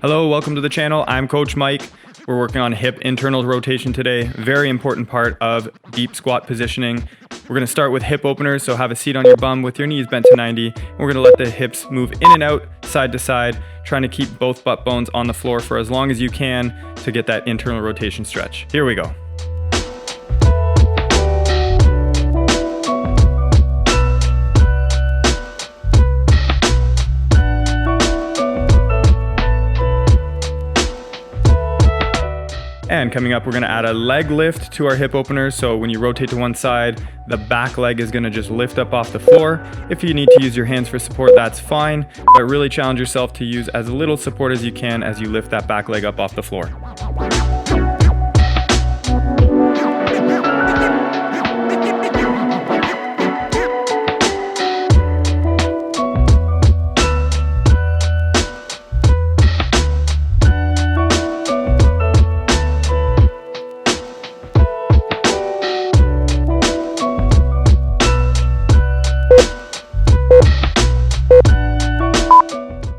Hello, welcome to the channel. I'm Coach Mike. We're working on hip internal rotation today. Very important part of deep squat positioning. We're gonna start with hip openers, so have a seat on your bum with your knees bent to 90. We're gonna let the hips move in and out, side to side, trying to keep both butt bones on the floor for as long as you can to get that internal rotation stretch. Here we go. And coming up, we're gonna add a leg lift to our hip openers. So when you rotate to one side, the back leg is gonna just lift up off the floor. If you need to use your hands for support, that's fine, but really challenge yourself to use as little support as you can as you lift that back leg up off the floor.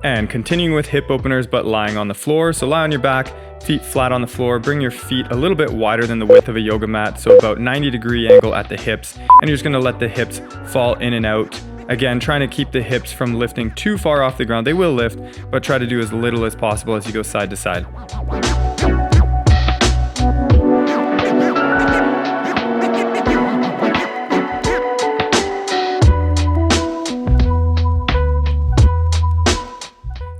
And continuing with hip openers, but lying on the floor. So lie on your back, feet flat on the floor. Bring your feet a little bit wider than the width of a yoga mat, so about 90-degree angle at the hips. And you're just gonna let the hips fall in and out. Again, trying to keep the hips from lifting too far off the ground. They will lift, but try to do as little as possible as you go side to side.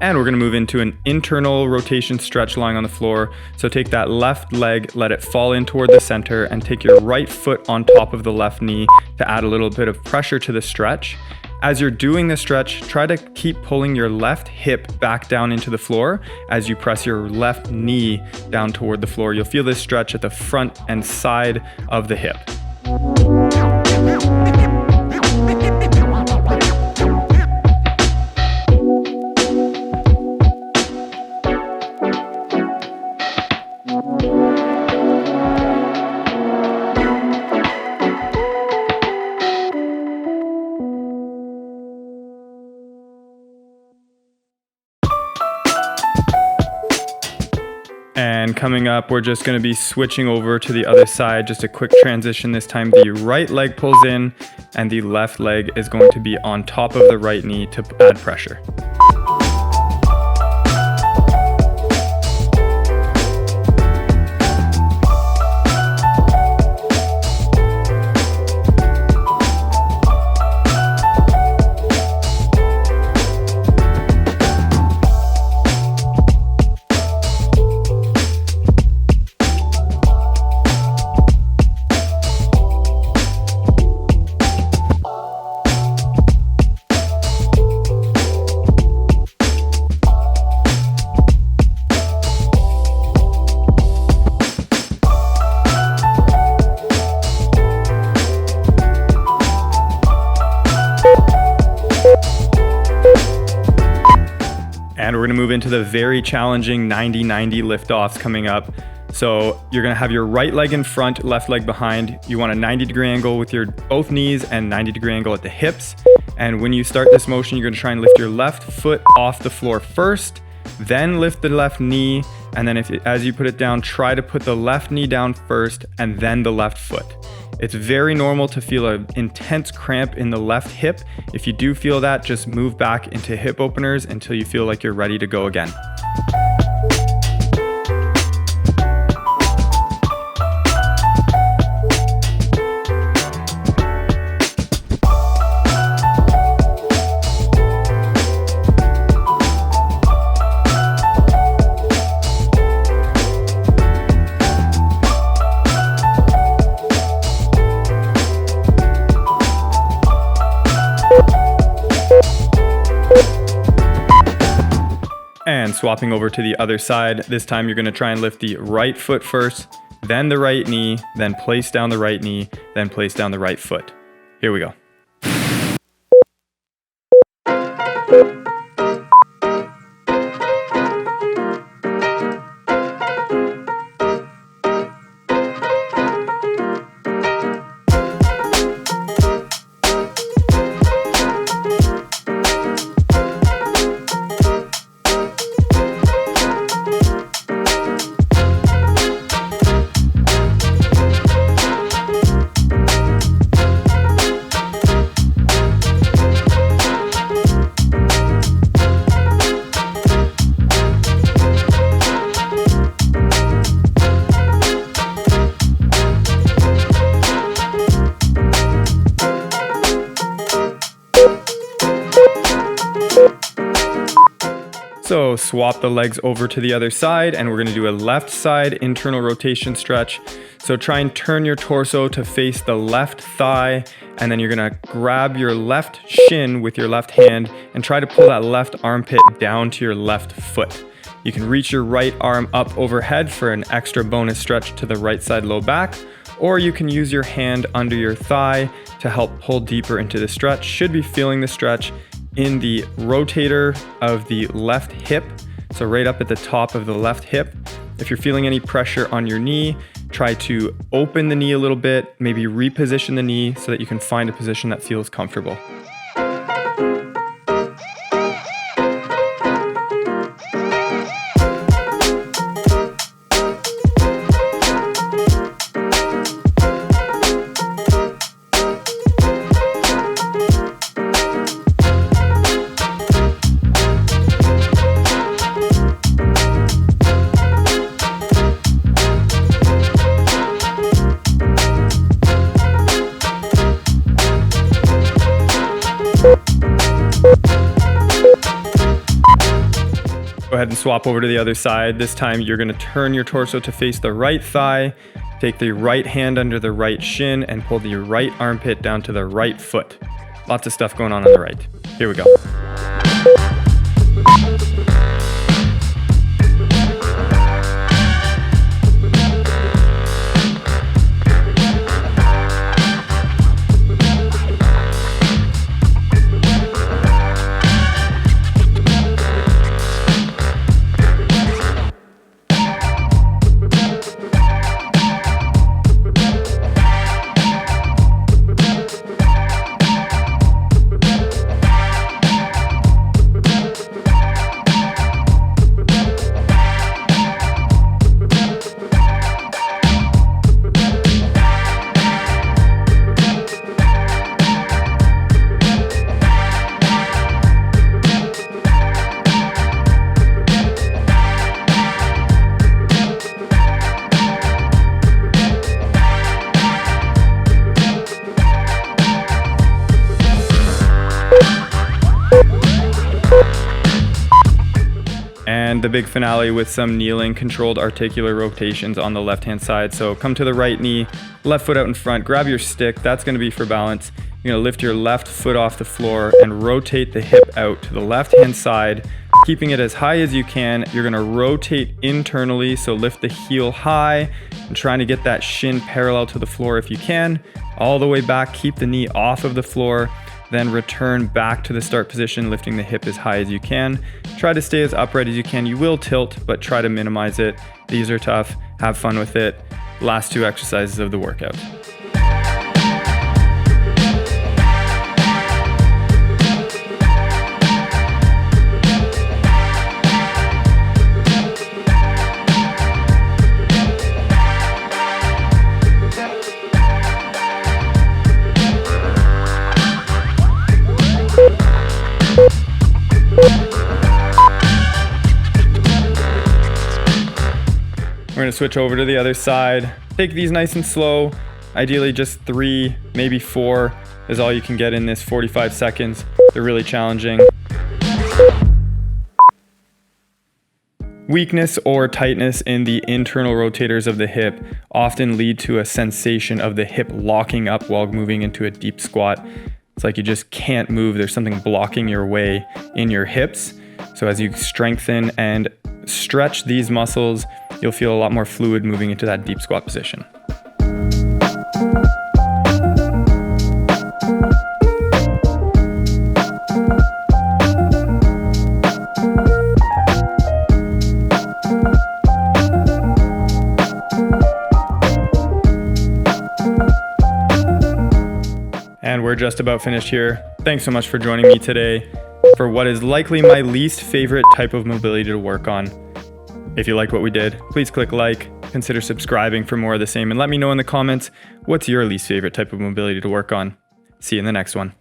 And we're gonna move into an internal rotation stretch lying on the floor. So take that left leg, let it fall in toward the center, and take your right foot on top of the left knee to add a little bit of pressure to the stretch. As you're doing the stretch, try to keep pulling your left hip back down into the floor as you press your left knee down toward the floor. You'll feel this stretch at the front and side of the hip. And coming up, we're just gonna be switching over to the other side. Just a quick transition this time. The right leg pulls in and the left leg is going to be on top of the right knee to add pressure. And we're gonna move into the very challenging 90-90 liftoffs coming up. So you're gonna have your right leg in front, left leg behind. You want a 90-degree angle with your both knees and 90-degree angle at the hips. And when you start this motion, you're gonna try and lift your left foot off the floor first, then lift the left knee. And then as you put it down, try to put the left knee down first and then the left foot. It's very normal to feel an intense cramp in the left hip. If you do feel that, just move back into hip openers until you feel like you're ready to go again. And swapping over to the other side, this time you're gonna try and lift the right foot first, then the right knee, then place down the right knee, then place down the right foot. Here we go. So swap the legs over to the other side, and we're gonna do a left side internal rotation stretch. So try and turn your torso to face the left thigh, and then you're gonna grab your left shin with your left hand and try to pull that left armpit down to your left foot. You can reach your right arm up overhead for an extra bonus stretch to the right side low back, or you can use your hand under your thigh to help pull deeper into the stretch. Should be feeling the stretch in the rotator of the left hip, so right up at the top of the left hip. If you're feeling any pressure on your knee, try to open the knee a little bit, maybe reposition the knee so that you can find a position that feels comfortable. Go ahead and swap over to the other side. This time you're gonna turn your torso to face the right thigh, take the right hand under the right shin, and pull the right armpit down to the right foot. Lots of stuff going on the right. Here we go. And the big finale with some kneeling controlled articular rotations on the left hand side. So come to the right knee, left foot out in front, grab your stick, that's gonna be for balance. You're gonna lift your left foot off the floor and rotate the hip out to the left hand side, keeping it as high as you can. You're gonna rotate internally, so lift the heel high and trying to get that shin parallel to the floor if you can. All the way back, keep the knee off of the floor, then return back to the start position, lifting the hip as high as you can. Try to stay as upright as you can. You will tilt, but try to minimize it. These are tough. Have fun with it. Last two exercises of the workout. We're gonna switch over to the other side. Take these nice and slow. Ideally just 3, maybe 4 is all you can get in this 45 seconds. They're really challenging. Weakness or tightness in the internal rotators of the hip often lead to a sensation of the hip locking up while moving into a deep squat. It's like you just can't move. There's something blocking your way in your hips. So as you strengthen and stretch these muscles, you'll feel a lot more fluid moving into that deep squat position. And we're just about finished here. Thanks so much for joining me today for what is likely my least favorite type of mobility to work on. If you like what we did, please click like, consider subscribing for more of the same, and let me know in the comments what's your least favorite type of mobility to work on. See you in the next one.